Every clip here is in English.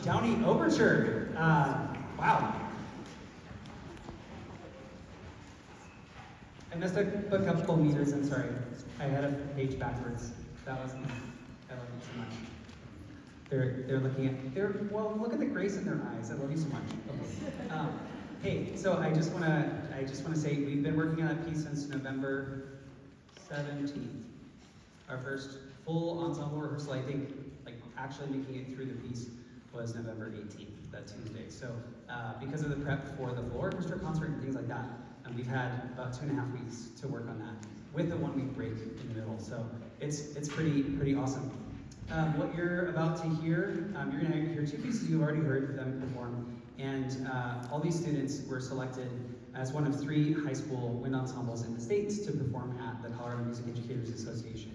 Downey Overture. Wow. I messed up a couple meters, I'm sorry. I had a page backwards. That was me. I love you so much. They're looking at, well, look at the grace in their eyes. I love you so much. Okay. Hey, so I just wanna say we've been working on that piece since November 17th. Our first full ensemble rehearsal, I think, like actually making it through the piece was November 18th, that Tuesday. So because of the prep for the full orchestra concert and things like that, we've had about 2.5 weeks to work on that with a 1-week break in the middle. So it's pretty awesome. What you're about to hear, you're gonna hear 2 pieces you've already heard them perform. And all these students were selected as one of 3 high school wind ensembles in the States to perform at the Colorado Music Educators Association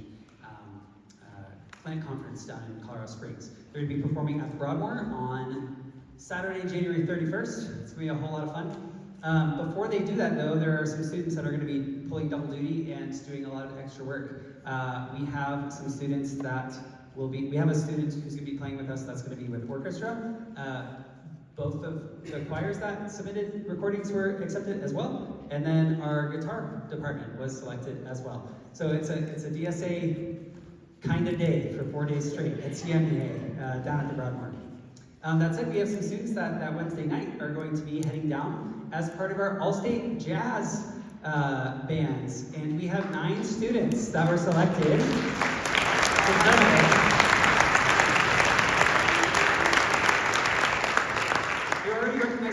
Plant Conference down in Colorado Springs. They're going to be performing at the Broadmoor on Saturday, January 31st. It's going to be a whole lot of fun. Before they do that though, there are some students that are going to be pulling double duty and doing a lot of extra work. We have some students that we have a student who's going to be playing with us that's going to be with orchestra. Both of the choirs that submitted recordings were accepted as well, and then our guitar department was selected as well. So it's a DSA kind of day for 4 days straight at CMEA down at the Broadmoor. That said, we have some students that Wednesday night are going to be heading down as part of our all-state jazz bands, and we have 9 students that were selected.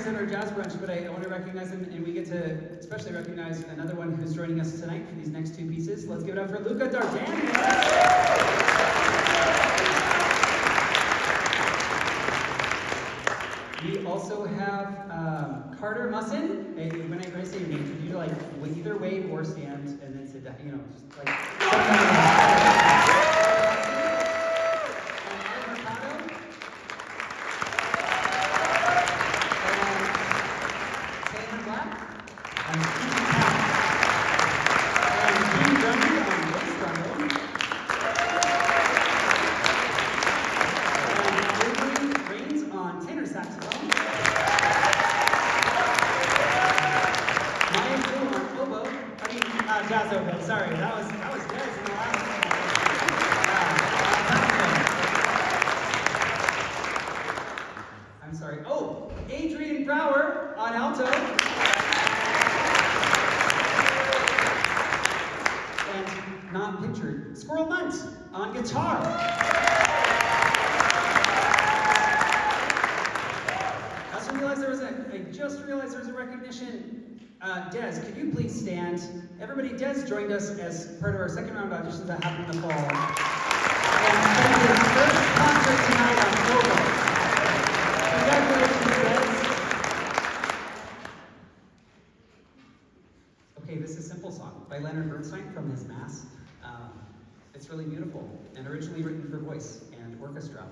At our jazz brunch, but I want to recognize them, and we get to especially recognize another one who's joining us tonight for these next 2 pieces. Let's give it up for Luca Dardani. We also have Carter Musson. Hey, when I say your name, could you like either wave or stand and then sit down? You know, just like. Sorry, that was Des in the last one. I'm sorry. Oh, Adrian Brower on alto. And not pictured, Squirrel Munt on guitar. I just realized there was a recognition. Des, could you please stand? Everybody, Des joined us as part of our second round of auditions that happened in the fall. And spent his first concert tonight on solo. Congratulations, Des. Okay, this is Simple Song by Leonard Bernstein from his Mass. It's really beautiful and originally written for voice and orchestra.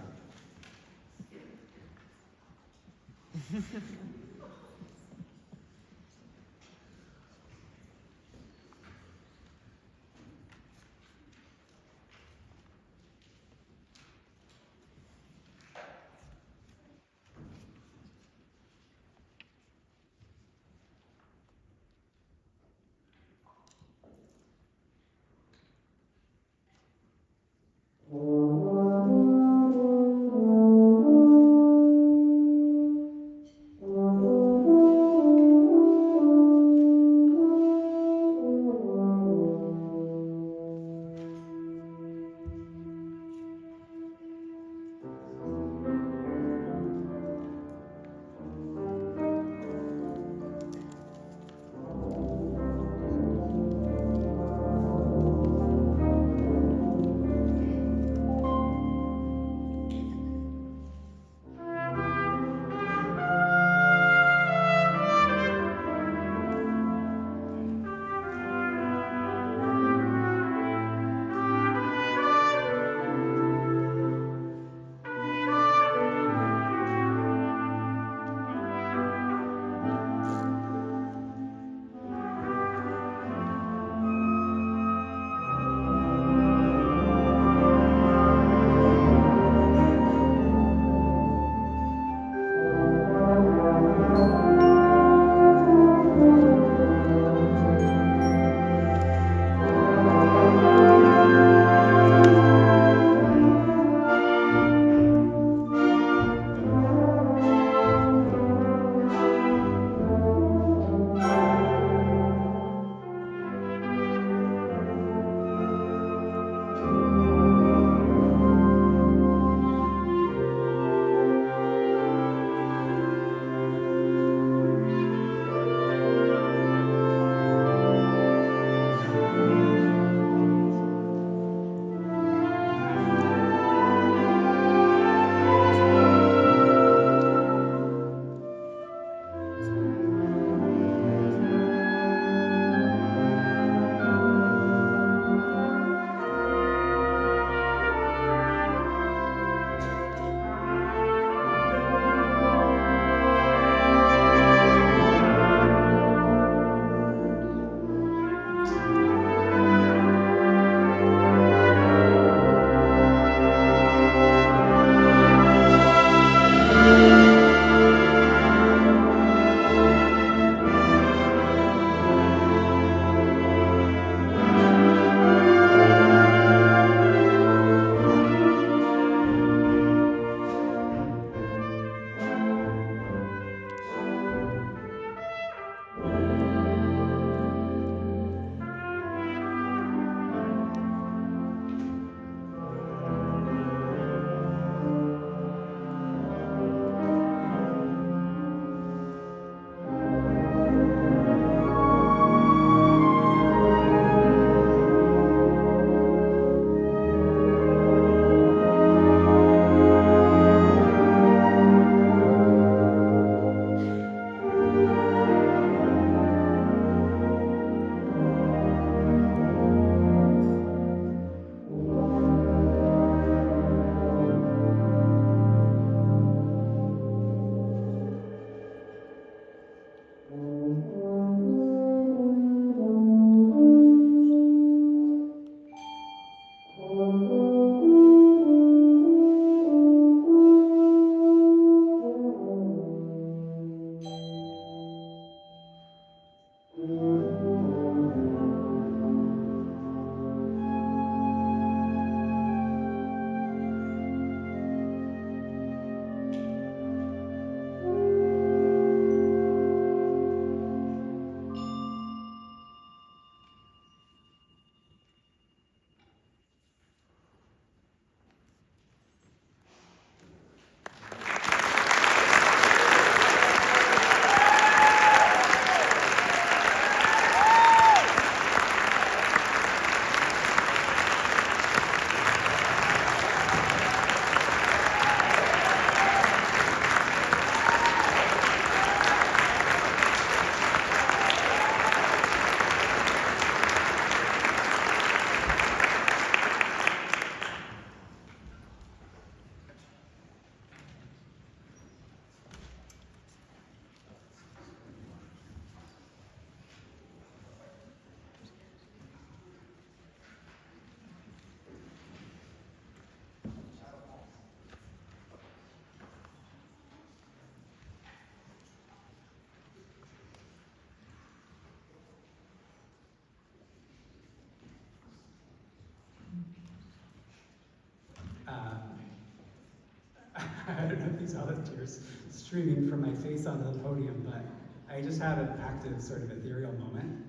have these olive tears streaming from my face onto the podium, but I just had an active sort of ethereal moment.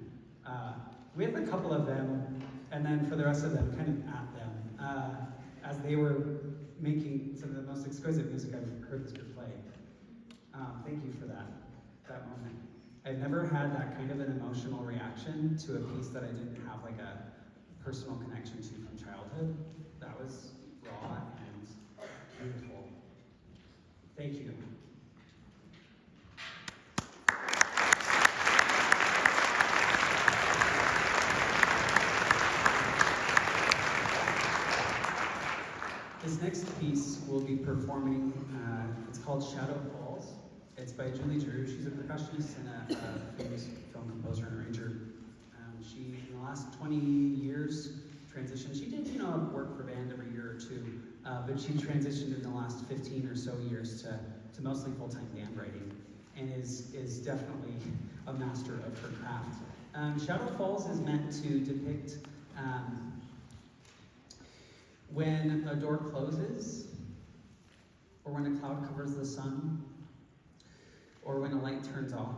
We have a couple of them, and then for the rest of them, kind of at them, as they were making some of the most exquisite music I've heard this group play. Thank you for that moment. I've never had that kind of an emotional reaction to a piece that I didn't have like a personal connection to from childhood. That was raw and beautiful. Thank you. This next piece we'll be performing, it's called Shadow Falls. It's by Julie Drew. She's a percussionist and a famous film composer and arranger. She, in the last 20 years, transitioned. She did, work for band every year or two, but she transitioned in the last 15 or so years to mostly full-time band writing, and is definitely a master of her craft. Shadow Falls is meant to depict when a door closes, or when a cloud covers the sun, or when a light turns off,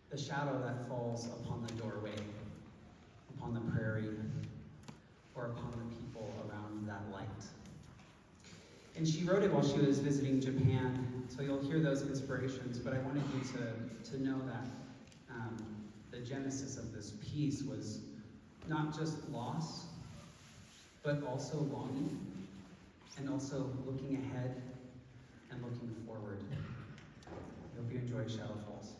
the shadow that falls upon the doorway, upon the prairie, or upon the people around that light. And she wrote it while she was visiting Japan, so you'll hear those inspirations, but I wanted you to know that the genesis of this piece was not just loss, but also longing, and also looking ahead and looking forward. I hope you enjoy Shadow Falls.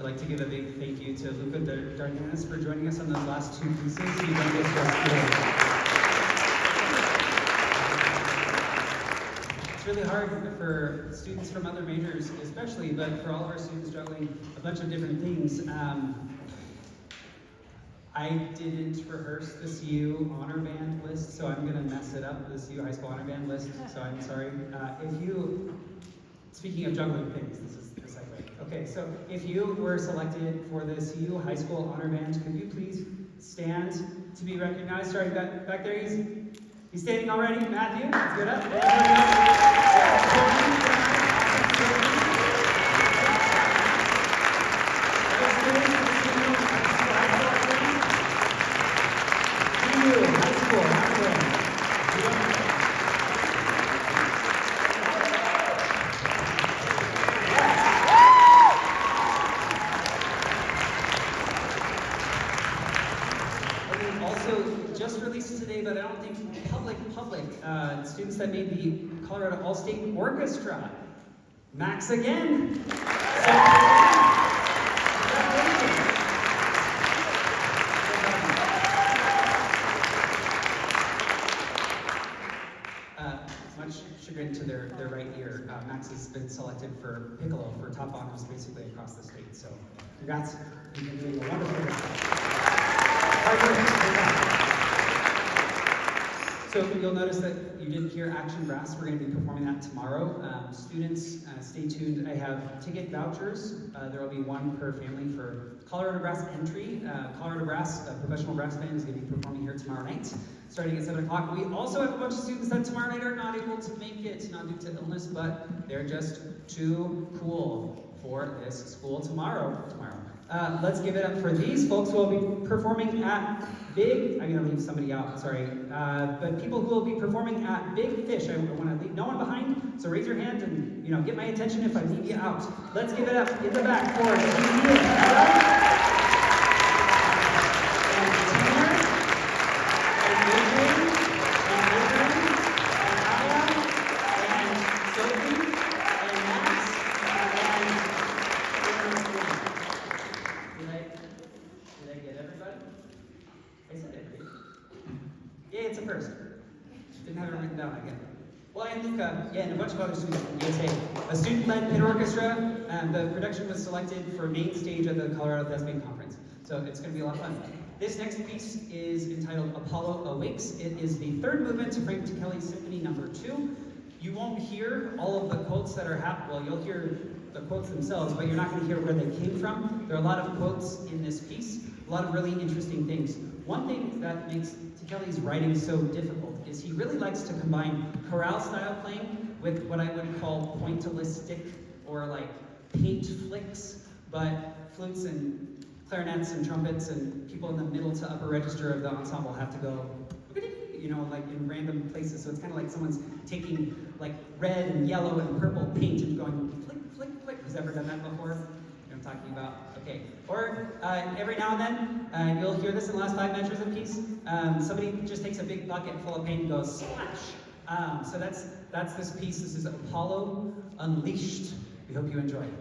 I'd like to give a big thank you to Luca Dardanis for joining us on those last two pieces. You've done this for us today. It's really hard for students from other majors, especially, but for all of our students juggling a bunch of different things. I didn't rehearse the CU honor band list, so I'm gonna mess it up, the CU high school honor band list, so I'm sorry. Speaking of juggling things, this is the segue. Okay, so if you were selected for the CU high school honor band, could you please stand to be recognized? Sorry, back there, he's standing already. Matthew, let's get up. But I don't think public, students that made the Colorado All-State Orchestra. Max again. Much chagrin to their right ear, Max has been selected for piccolo for top honors basically across the state. So congrats, you've been doing a wonderful job. So you'll notice that you didn't hear Action Brass. We're going to be performing that tomorrow. Students, stay tuned. I have ticket vouchers. There will be one per family for Colorado Brass entry. Colorado Brass, a professional brass band, is going to be performing here tomorrow night, starting at 7 o'clock. We also have a bunch of students that tomorrow night are not able to make it, not due to illness, but they're just too cool for this school tomorrow. Let's give it up for these folks who will be performing at I'm going to leave somebody out, sorry. But people who will be performing at Big Fish, I want to leave no one behind, so raise your hand and get my attention if I leave you out. Let's give it up in the back for it's a first. Didn't have it written down again. Well, and Luca, and a bunch of other students from DSA. A student-led pit orchestra, and the production was selected for main stage at the Colorado Jazz Band Conference. So it's going to be a lot of fun. This next piece is entitled Apollo Awakes. It is the third movement to Frank Kelly's Symphony No. 2. You won't hear all of the quotes that are well, you'll hear the quotes themselves, but you're not going to hear where they came from. There are a lot of quotes in this piece, a lot of really interesting things. One thing that makes Kelly's writing so difficult is he really likes to combine chorale-style playing with what I would call pointillistic or like paint flicks, but flutes and clarinets and trumpets and people in the middle to upper register of the ensemble have to go, like in random places. So it's kind of like someone's taking like red and yellow and purple paint and going flick, flick, flick. Who's ever done that before? You know what I'm talking about? Okay. Or every now and then, you'll hear this in the last 5 measures of piece. Somebody just takes a big bucket full of paint and goes splash. So that's this piece. This is Apollo Unleashed. We hope you enjoy it.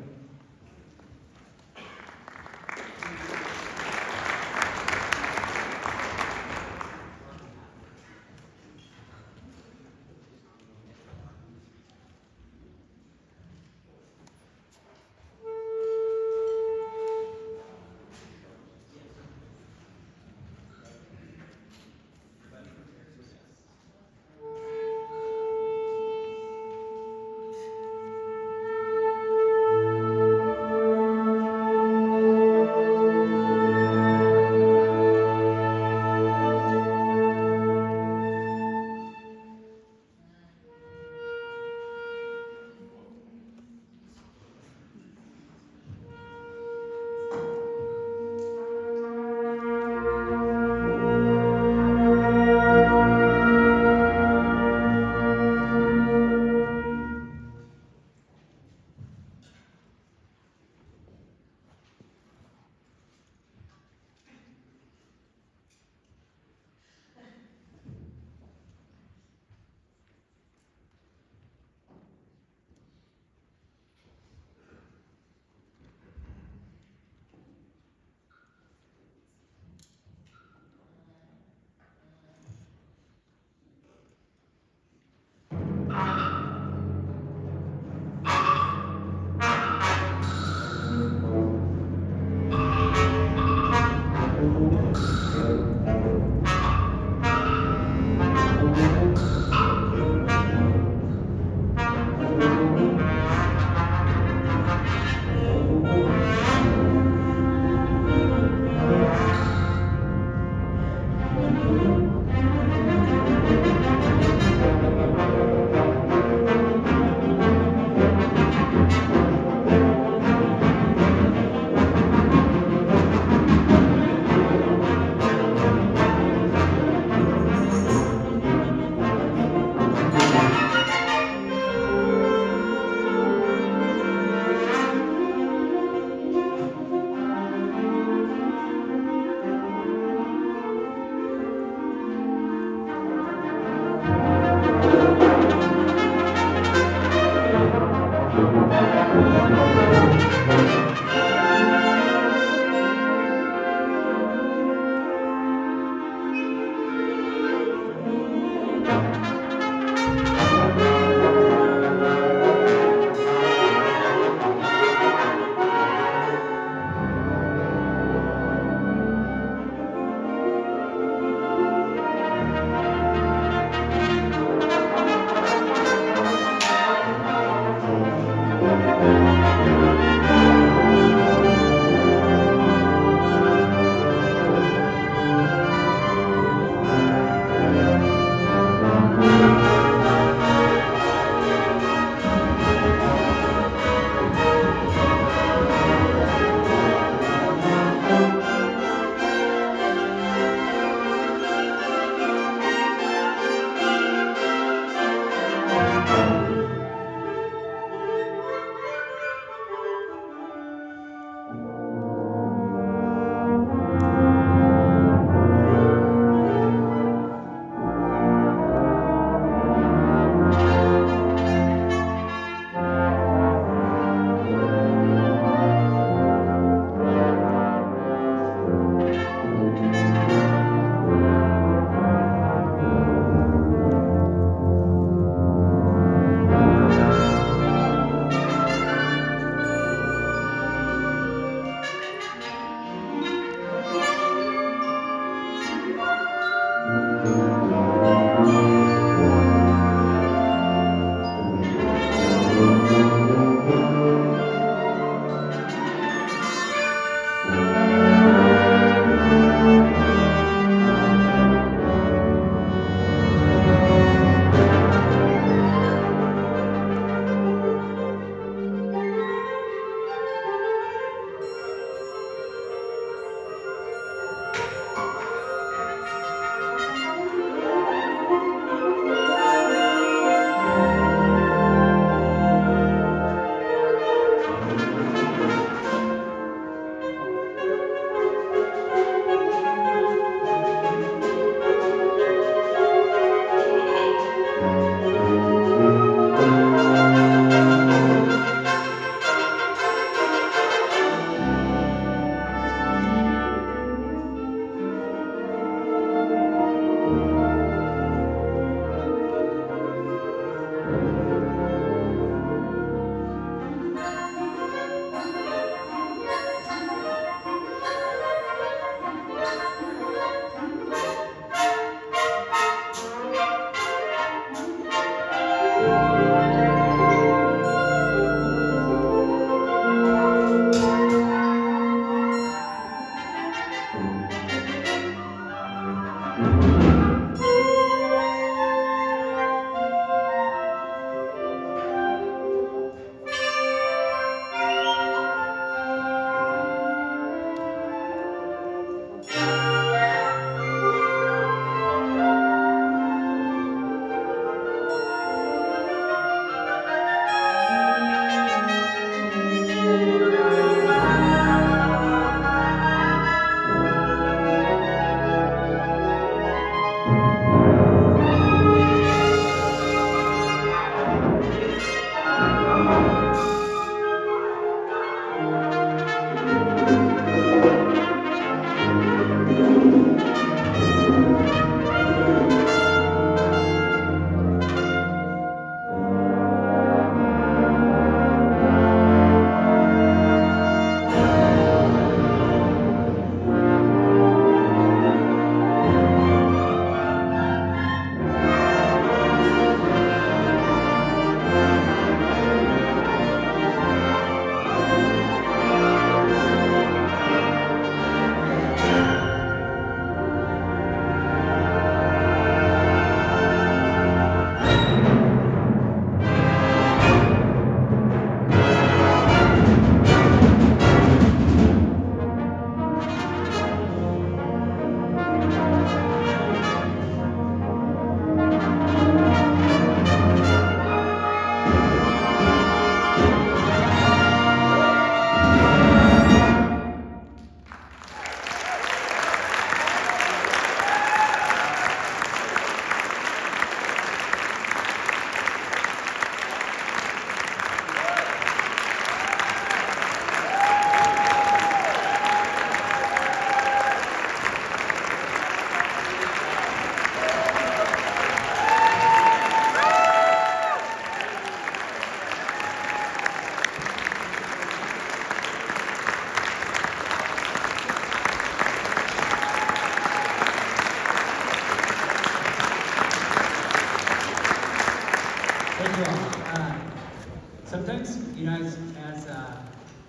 you know, as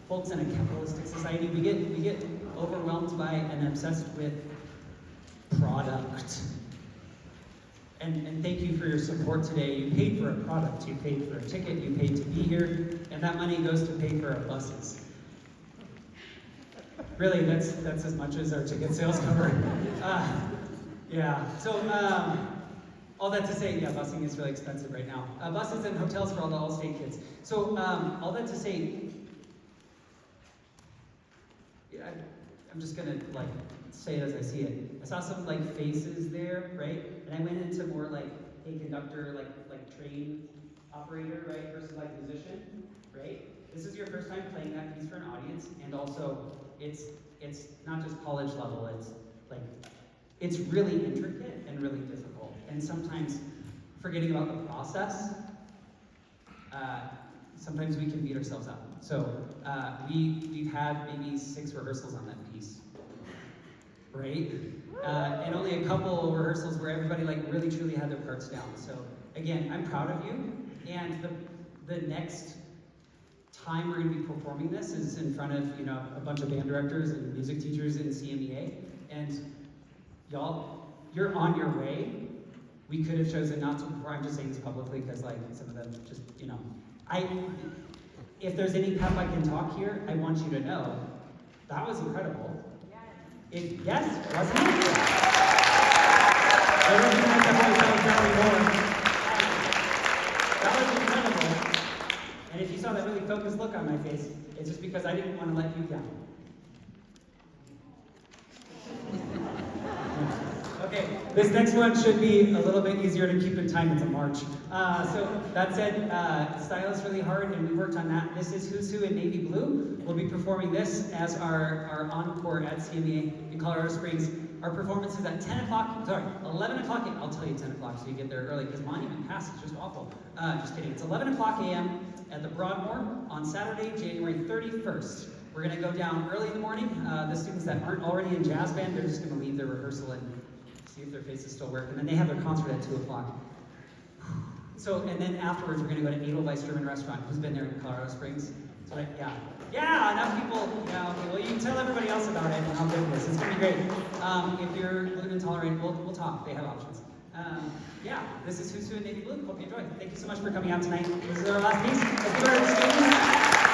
folks in a capitalistic society, we get overwhelmed by and obsessed with product. And thank you for your support today. You paid for a product, you paid for a ticket, you paid to be here, and that money goes to pay for our buses. Really, that's as much as our ticket sales cover. Yeah, so all that to say, yeah, busing is really expensive right now. Buses and hotels for all the All-State kids. So all that to say, yeah, I'm just gonna like say it as I see it. I saw some like faces there, right? And I went into more like a conductor, like train operator, right, versus like musician, right? This is your first time playing that piece for an audience, and also it's not just college level. It's really intricate and really difficult, and sometimes forgetting about the process. Sometimes we can beat ourselves up. So we've had maybe 6 rehearsals on that piece, right? And only a couple rehearsals where everybody like really truly had their parts down. So again, I'm proud of you. And the next time we're going to be performing this is in front of a bunch of band directors and music teachers in CMEA. And y'all, you're on your way. We could have chosen not to perform. I'm just saying this publicly because like some of them just if there's any pep I can talk here, I want you to know that was incredible. Yes, wasn't it? That was incredible. And if you saw that really focused look on my face, it's just because I didn't want to let you down. Okay, this next one should be a little bit easier to keep in time. It's a march. So that said, style is really hard, and we worked on that. This is Who's Who in Navy Blue. We'll be performing this as our encore at CMEA in Colorado Springs. Our performance is at 11 o'clock. I'll tell you 10 o'clock so you get there early, because Monument Pass is just awful. Just kidding. It's 11 o'clock a.m. at the Broadmoor on Saturday, January 31st. We're going to go down early in the morning. The students that aren't already in jazz band, they're just going to leave their rehearsal and see if their faces still work. And then they have their concert at 2 o'clock. So, and then afterwards, we're going to go to Edelweiss German Restaurant. Who's been there in Colorado Springs? So, yeah, enough people. Yeah, okay, well, you can tell everybody else about it and how good it is. It's going to be great. If you're gluten intolerant, we'll talk. They have options. Yeah, this is Who's Who in Navy Blue. Hope you enjoy. Thank you so much for coming out tonight. This is our last piece. Let's give our students.